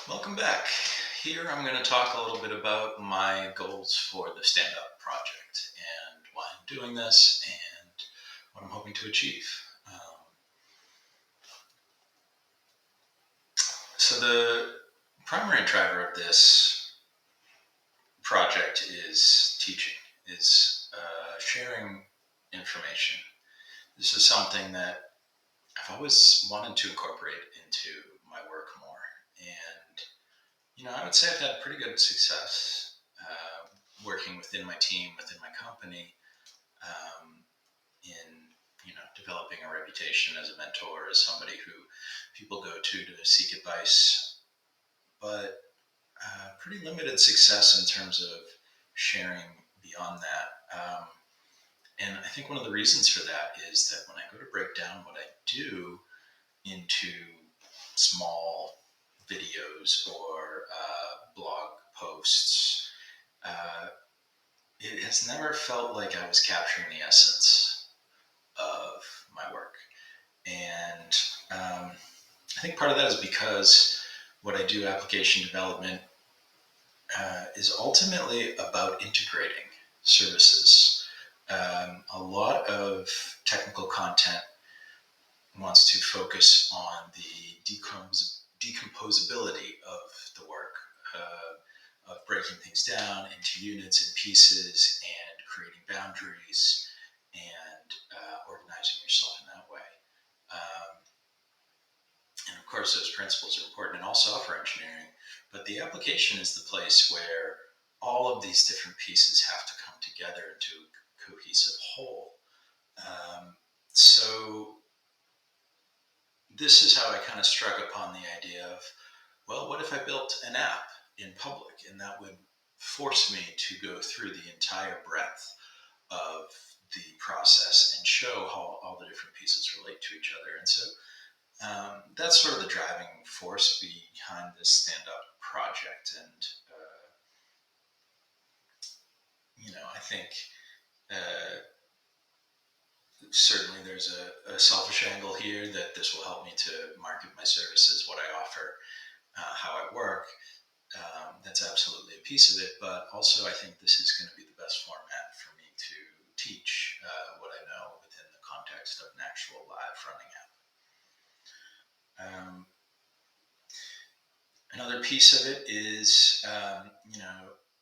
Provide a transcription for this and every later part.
Welcome back. Here I'm going to talk a little bit about my goals for the StandUp project and why I'm doing this and what I'm hoping to achieve. So the primary driver of this project is teaching, is sharing information. This is something that I've always wanted to incorporate into my work more. And I would say I've had pretty good success working within my team, within my company, in developing a reputation as a mentor, as somebody who people go to seek advice, but pretty limited success in terms of sharing beyond that. And I think one of the reasons for that is that when I go to break down what I do into small videos or blog posts, uh, it has never felt like I was capturing the essence of my work. And I think part of that is because what I do, application development, is ultimately about integrating services. A lot of technical content wants to focus on the decomposability of the work, of breaking things down into units and pieces and creating boundaries and organizing yourself in that way. Um, and of course, those principles are important in all software engineering, but the application is the place where all of these different pieces have to come together into a cohesive whole. So this is how I kind of struck upon the idea of, well, what if I built an app in public and that would force me to go through the entire breadth of the process and show how all the different pieces relate to each other. And so that's sort of the driving force behind this StandUp project. And, I think uh, certainly there's a selfish angle here that this will help me to market my services, what I offer, how I work. That's absolutely a piece of it, but also I think this is going to be the best format for me to teach what I know within the context of an actual live running app. Another piece of it is,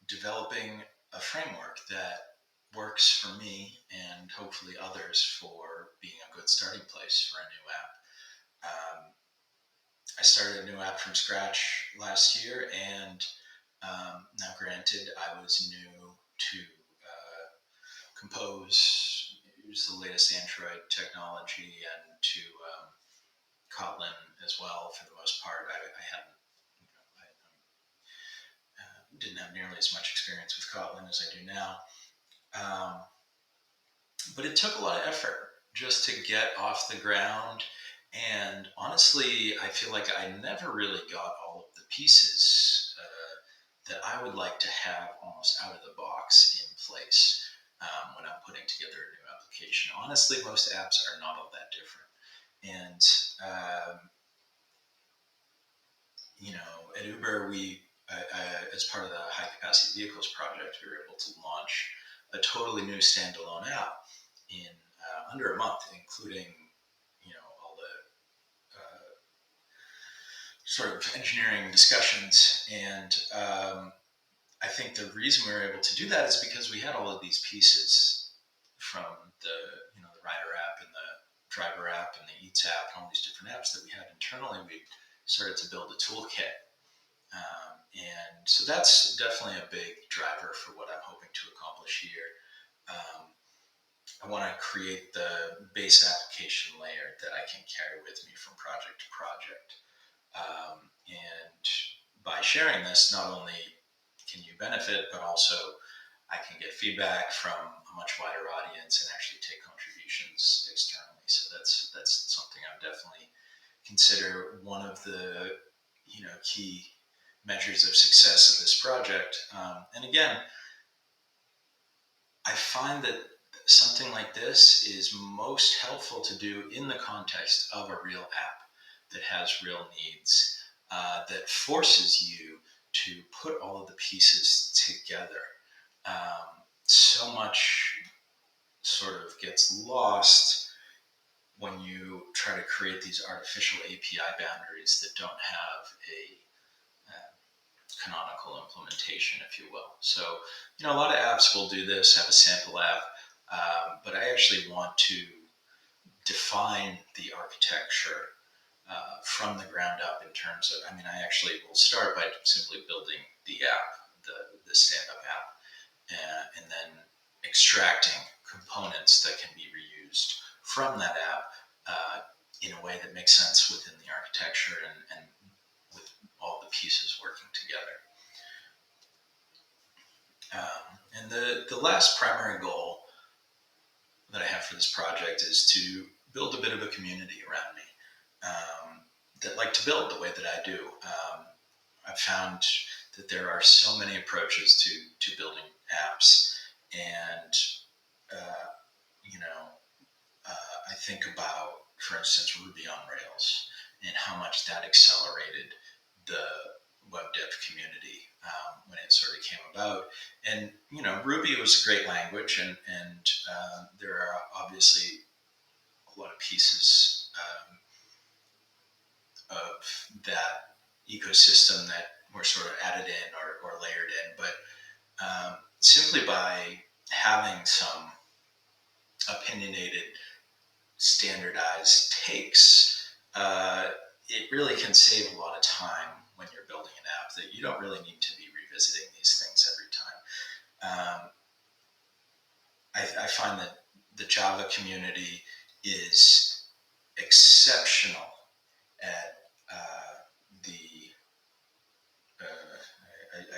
developing a framework that works for me and hopefully others for being a good starting place for a new app. I started a new app from scratch last year, and now, granted, I was new to Compose, use the latest Android technology, and to Kotlin as well. For the most part, I hadn't, didn't have nearly as much experience with Kotlin as I do now. Um, but it took a lot of effort just to get off the ground. And honestly, I feel like I never really got all of the pieces that I would like to have almost out of the box in place when I'm putting together a new application. Honestly, most apps are not all that different. And, at Uber, as part of the high capacity vehicles project, we were able to launch a totally new standalone app in under a month, including all the sort of engineering discussions. And I think the reason we were able to do that is because we had all of these pieces from the rider app and the driver app and the Eats app and all these different apps that we had internally. We started to build a toolkit. And so that's definitely a big driver for what I'm hoping to accomplish here. I want to create the base application layer that I can carry with me from project to project. And by sharing this, not only can you benefit, but also I can get feedback from a much wider audience and actually take contributions externally. So that's something I'm definitely consider one of the key measures of success of this project. And again, I find that something like this is most helpful to do in the context of a real app that has real needs. that forces you to put all of the pieces together. So much sort of gets lost when you try to create these artificial API boundaries that don't have a canonical implementation, if you will. So, a lot of apps will do this, have a sample app, but I actually want to define the architecture from the ground up in terms of, I actually will start by simply building the app, the StandUp app, and then extracting components that can be reused from that app in a way that makes sense within the architecture and with all the pieces working together. And the last primary goal that I have for this project is to build a bit of a community around me that like to build the way that I do. I've found that there are so many approaches to building apps, and I think about, for instance, Ruby on Rails and how much that accelerated the web dev community when it sort of came about. And Ruby was a great language, and there are obviously a lot of pieces of that ecosystem that were sort of added in or layered in. But simply by having some opinionated, standardized takes, it really can save a lot of time when you're building an app, that you don't really need to be revisiting these things every time. I find that the Java community is exceptional at the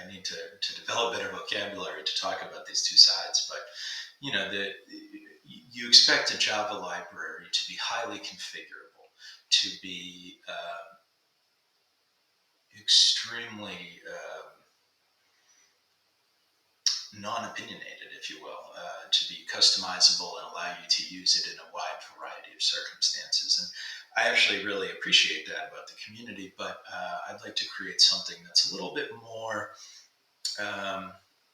I need to develop better vocabulary to talk about these two sides, but you expect a Java library to be highly configurable, to be extremely non-opinionated, if you will, to be customizable and allow you to use it in a wide variety of circumstances. And I actually really appreciate that about the community, but I'd like to create something that's a little bit more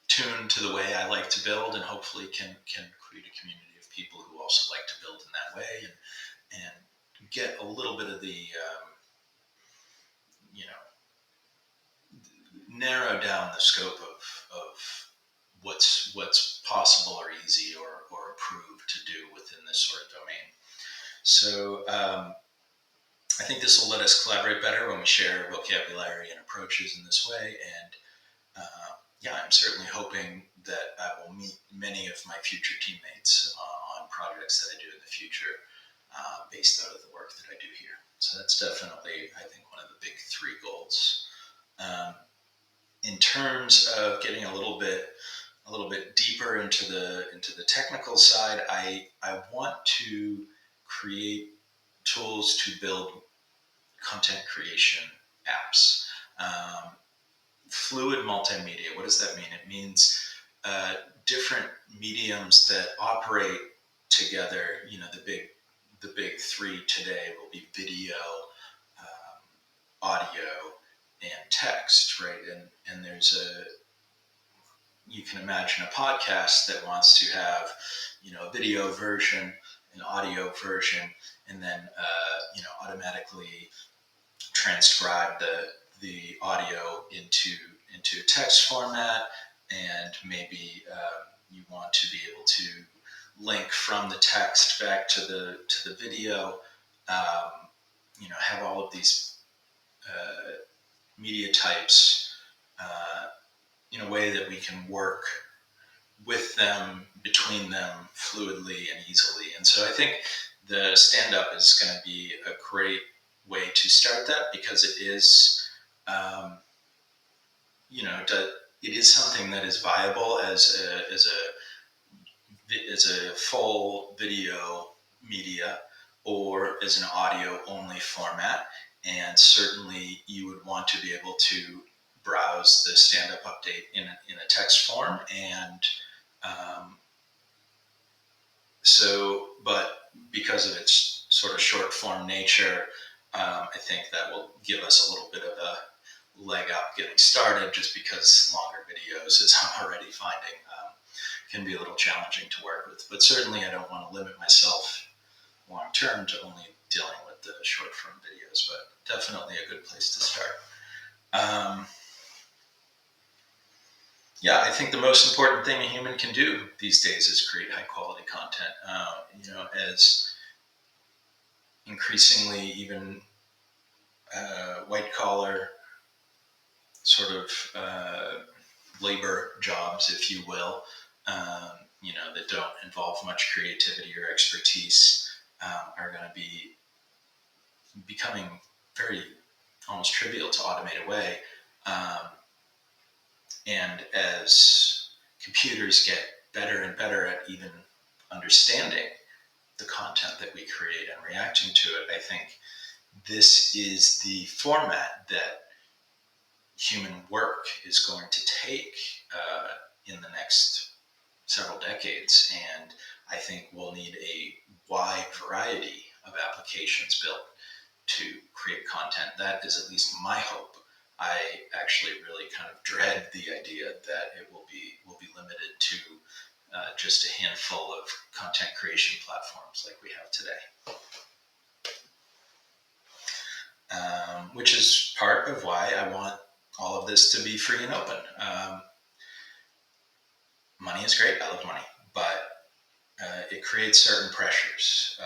tuned to the way I like to build, and hopefully can create a community of people who also like to build in that way, and get a little bit of the narrow down the scope of what's possible or easy or approved to do within this sort of domain. So I think this will let us collaborate better when we share vocabulary and approaches in this way. And I'm certainly hoping that I will meet many of my future teammates on projects that I do in the future based out of the work that I do here. So that's definitely, I think, one of the big three goals. In terms of getting a little bit deeper into the technical side, I want to create tools to build content creation apps. Fluid multimedia. What does that mean? It means different mediums that operate together. The big three today will be video, audio, and text, right? And you can imagine a podcast that wants to have, a video version, an audio version, and then, automatically transcribe the audio into text format, and maybe you want to be able to link from the text back to the video. Have all of these media types in a way that we can work with them, between them, fluidly and easily. And so I think the StandUp is going to be a great way to start that, because it is, it is something that is viable as a full video media, or as an audio only format. And certainly you would want to be able to browse the StandUp update in a text form. And but because of its sort of short form nature, I think that will give us a little bit of leg up getting started, just because longer videos, as I'm already finding, can be a little challenging to work with. But certainly I don't want to limit myself long term to only dealing with the short form videos, but definitely a good place to start. Yeah, I think the most important thing a human can do these days is create high quality content. As increasingly even white collar sort of labor jobs, if you will, that don't involve much creativity or expertise, are going to be becoming very almost trivial to automate away. Um, and as computers get better and better at even understanding the content that we create and reacting to it, I think this is the format that human work is going to take in the next several decades. And I think we'll need a wide variety of applications built to create content. That is at least my hope. I actually really kind of dread the idea that it will be limited to just a handful of content creation platforms like we have today. Which is part of why I want all of this to be free and open. Money is great. I love money, but it creates certain pressures,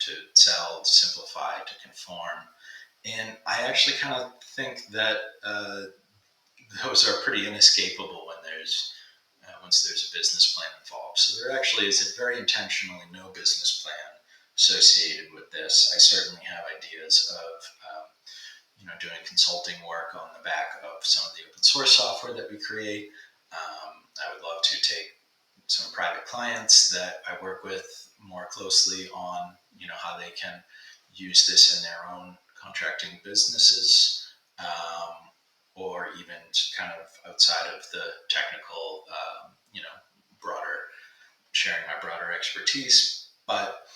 to sell, to simplify, to conform. And I actually kind of think that those are pretty inescapable once there's a business plan involved. So there actually is a very intentionally no business plan associated with this. I certainly have ideas of doing consulting work on the back of some of the open source software that we create. I would love to take some private clients that I work with more closely on, how they can use this in their own contracting businesses, or even kind of outside of the technical, broader, sharing my broader expertise. But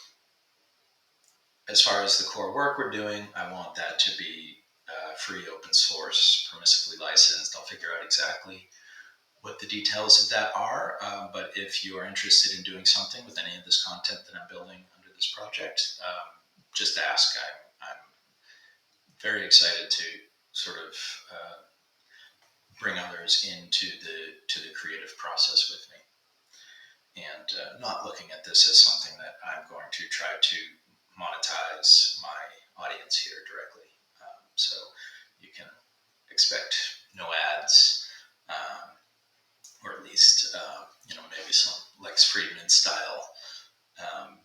as far as the core work we're doing, I want that to be free, open source, permissively licensed. I'll figure out exactly what the details of that are. But if you are interested in doing something with any of this content that I'm building under this project, just ask. I'm very excited to sort of bring others into the creative process with me, and not looking at this as something that I'm going to try to monetize my audience here directly. So you can expect no ads, or at least maybe some Lex Friedman style, um,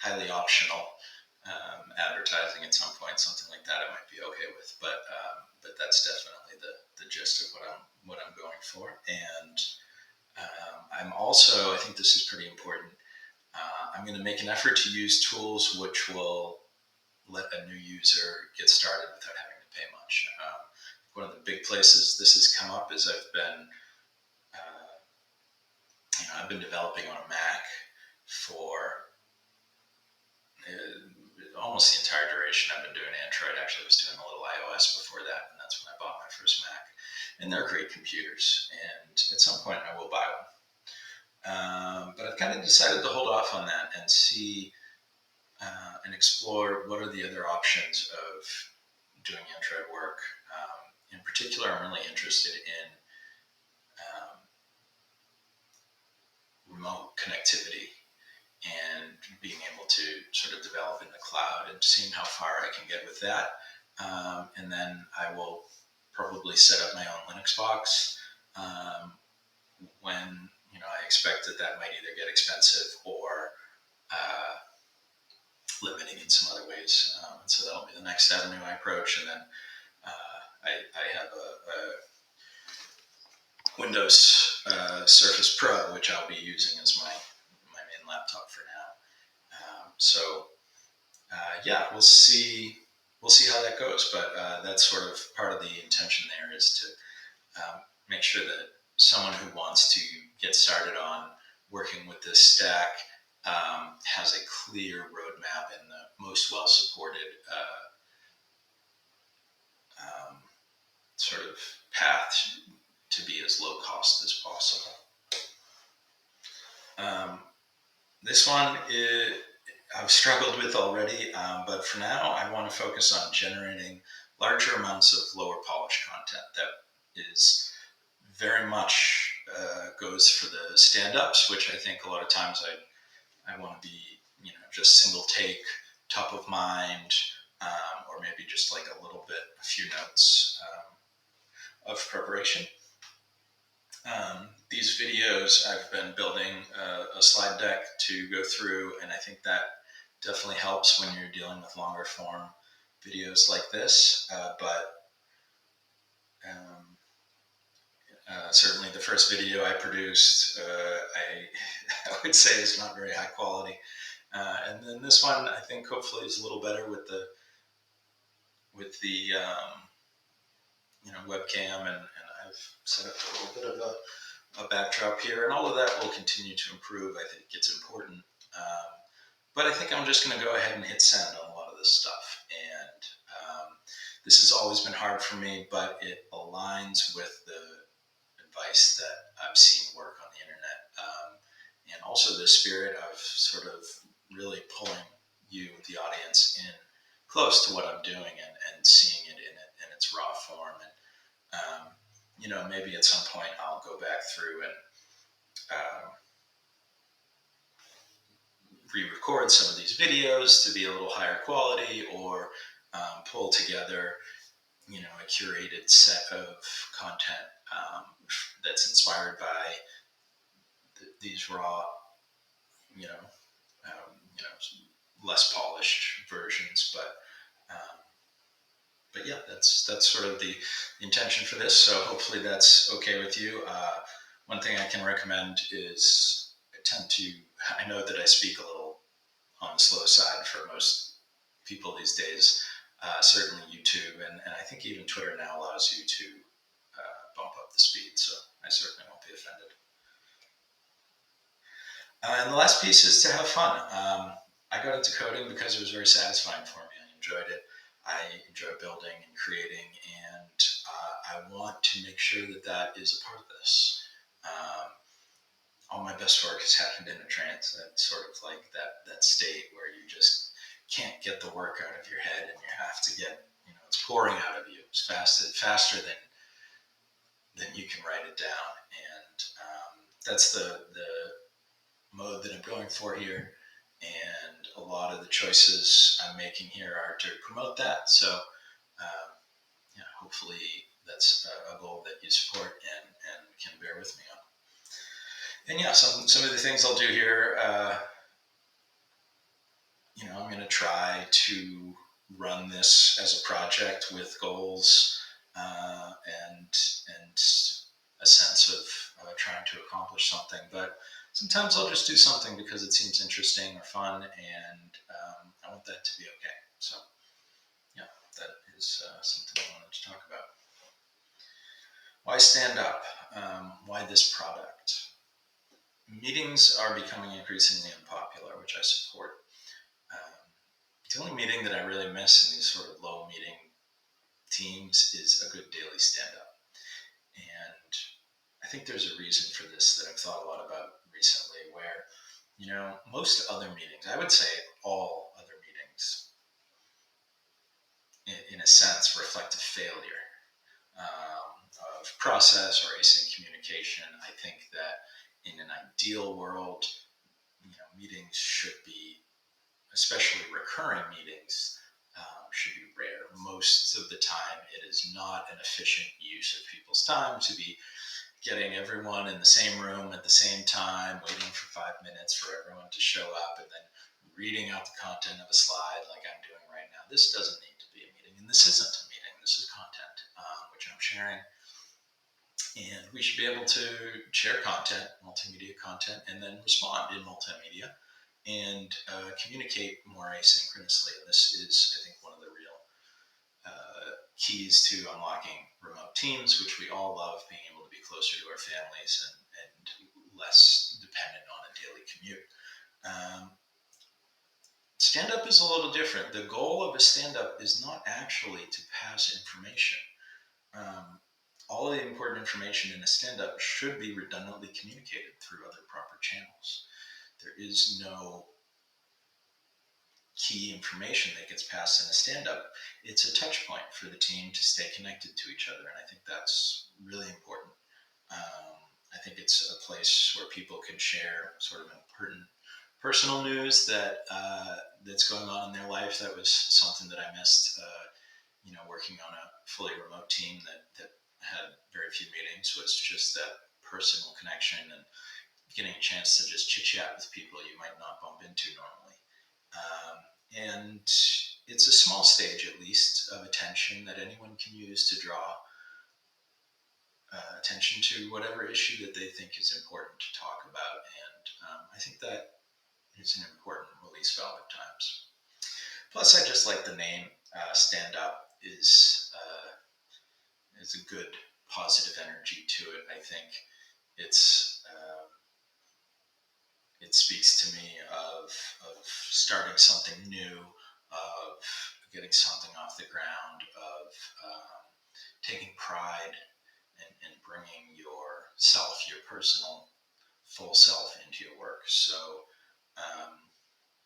highly optional advertising at some point. Something like that I might be okay with, but that's definitely the gist of what I'm going for. And I'm also, I think this is pretty important, I'm going to make an effort to use tools which will let a new user get started without having to pay much. One of the big places this has come up is I've been developing on a Mac for almost the entire duration I've been doing Android. Actually, I was doing a little iOS before that, and that's when I bought my first Mac. And they're great computers, and at some point I will buy one. But I've kind of decided to hold off on that and see and explore what are the other options of doing Android work. In particular, I'm really interested in remote connectivity and being able to sort of develop in the cloud and seeing how far I can get with that. And then I will probably set up my own Linux box when I expect that might either get expensive or limiting in some other ways. And so that'll be the next avenue I approach. And then I have a Windows Surface Pro, which I'll be using as my main laptop for now. Yeah, we'll see. We'll see how that goes. But that's sort of part of the intention there is to make sure that someone who wants to get started on working with this stack has a clear roadmap and the most well-supported sort of path to be as low cost as possible. This one I've struggled with already, but for now I want to focus on generating larger amounts of lower polished content that is very much goes for the stand-ups, which I think a lot of times I want to be, just single take, top of mind, or maybe just like a few notes of preparation. These videos, I've been building a slide deck to go through, and I think that definitely helps when you're dealing with longer form videos like this. But certainly the first video I produced, I would say is not very high quality. And then this one, I think hopefully is a little better with the webcam, and I've set up a little bit of a backdrop here, and all of that will continue to improve. I think it's important. But I think I'm just going to go ahead and hit send on a lot of this stuff. And this has always been hard for me, but it aligns with the advice that I've seen work on the internet. And also the spirit of sort of really pulling you, the audience, in close to what I'm doing, and seeing it in its raw form. And maybe at some point I'll go back through and re-record some of these videos to be a little higher quality, or pull together, a curated set of content that's inspired by these raw, you know, less polished versions. But yeah, that's sort of the intention for this. So hopefully that's okay with you. One thing I can recommend is I know that I speak a little on the slow side for most people these days. Certainly YouTube, and I think even Twitter now allows you to bump up the speed. So I certainly won't be offended. And the last piece is to have fun. I got into coding because it was very satisfying for me. I enjoyed it. I enjoy building and creating, and I want to make sure that is a part of this. All my best work has happened in a trance. That's sort of like that state where you just can't get the work out of your head, and you have to get, it's pouring out of you as faster than you can write it down. And that's the mode that I'm going for here. And a lot of the choices I'm making here are to promote that. So hopefully that's a goal that you support and can bear with me on. And yeah, some of the things I'll do here, I'm going to try to run this as a project with goals and a sense of trying to accomplish something. But sometimes I'll just do something because it seems interesting or fun, and I want that to be okay. So yeah, that is something I wanted to talk about. Why StandUp? Why this product? Meetings are becoming increasingly unpopular, which I support. The only meeting that I really miss in these sort of low meeting teams is a good daily stand-up. And I think there's a reason for this that I've thought a lot about recently, where, most other meetings, I would say all other meetings, in a sense, reflect a failure of process or async communication. I think that in an ideal world, meetings should be, especially recurring meetings, should be rare. Most of the time, it is not an efficient use of people's time to be getting everyone in the same room at the same time, waiting for 5 minutes for everyone to show up, and then reading out the content of a slide like I'm doing right now. This doesn't need to be a meeting, and this isn't a meeting. This is content, which I'm sharing. And we should be able to share content, multimedia content, and then respond in multimedia and communicate more asynchronously. And this is, I think, one of the real keys to unlocking remote teams, which we all love, being able to be closer to our families and less dependent on a daily commute. Stand-up is a little different. The goal of a stand-up is not actually to pass information. um, all of the important information in a stand-up should be redundantly communicated through other proper channels. There is no key information that gets passed in a stand-up. It's a touch point for the team to stay connected to each other, and I think that's really important. Um, I think it's a place where people can share sort of important personal news that's going on in their life. That was something that I missed. Working on a fully remote team that had very few meetings, was just that personal connection and getting a chance to just chit chat with people you might not bump into normally. And it's a small stage, at least, of attention that anyone can use to draw attention to whatever issue that they think is important to talk about. And I think that is an important release valve at times. Plus, I just like the name. StandUp is a good positive energy to it. I think it's it speaks to me of starting something new, of getting something off the ground, of taking pride in bringing yourself, your personal full self into your work. So, um,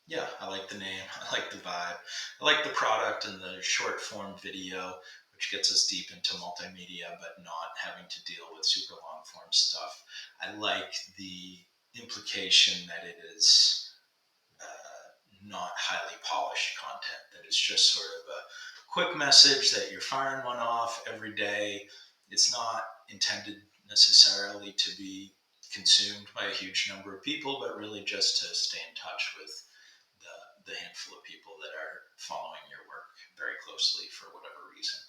yeah, I like the name. I like the vibe. I like the product and the short form video, which gets us deep into multimedia, but not having to deal with super long form stuff. I like the implication that it is not highly polished content, that it's just sort of a quick message that you're firing one off every day. It's not intended necessarily to be consumed by a huge number of people, but really just to stay in touch with the handful of people that are following your work very closely for whatever reason.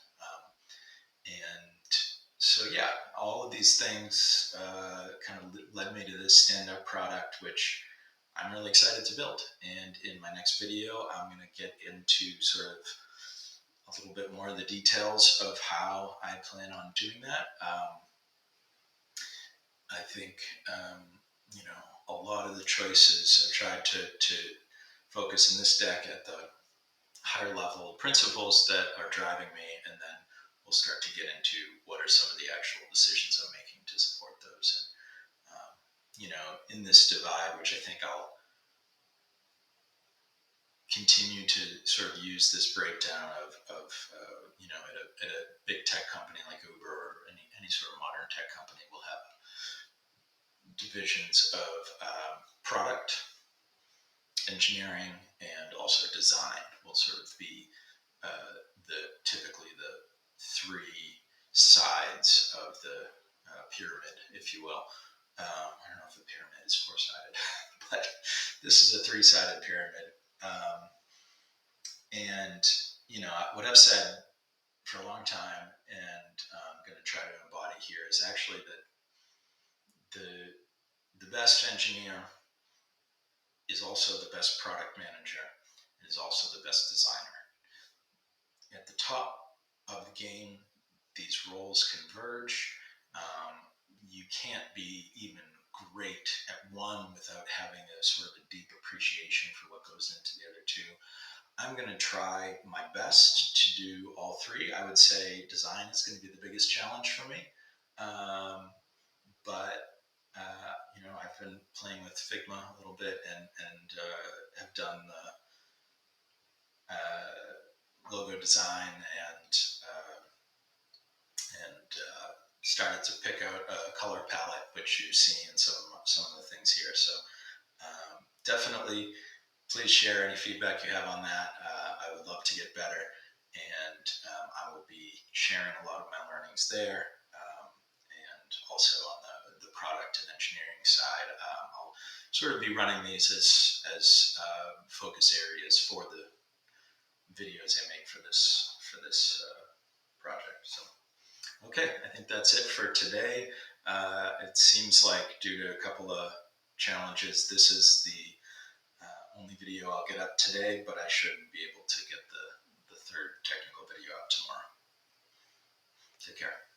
And so, yeah, all of these things kind of led me to this stand-up product, which I'm really excited to build. And in my next video, I'm going to get into sort of a little bit more of the details of how I plan on doing that. I think, a lot of the choices I've tried to focus in this deck at the higher level principles that are driving me, and then we'll start to get into what are some of the actual decisions I'm making to support those. And, in this divide, which I think I'll continue to sort of use this breakdown of at a big tech company like Uber or any sort of modern tech company, will have divisions of product, engineering, and also design will sort of be typically the three sides of the pyramid, if you will. I don't know if the pyramid is four-sided, but this is a three-sided pyramid. And what I've said for a long time, and I'm going to try to embody here, is actually that the best engineer is also the best product manager and is also the best designer. At the top of the game, these roles converge. You can't be even great at one without having a sort of a deep appreciation for what goes into the other two. I'm going to try my best to do all three. I would say design is going to be the biggest challenge for me. But I've been playing with Figma a little bit and have done the logo design and started to pick out a color palette, which you see in some of the things here. So definitely, please share any feedback you have on that. I would love to get better, and I will be sharing a lot of my learnings there. And also on the product and engineering side, I'll sort of be running these as focus areas for the videos I make for this project. So, okay, I think that's it for today. It seems like, due to a couple of challenges, this is the only video I'll get up today, but I should be able to get the third technical video out tomorrow. Take care.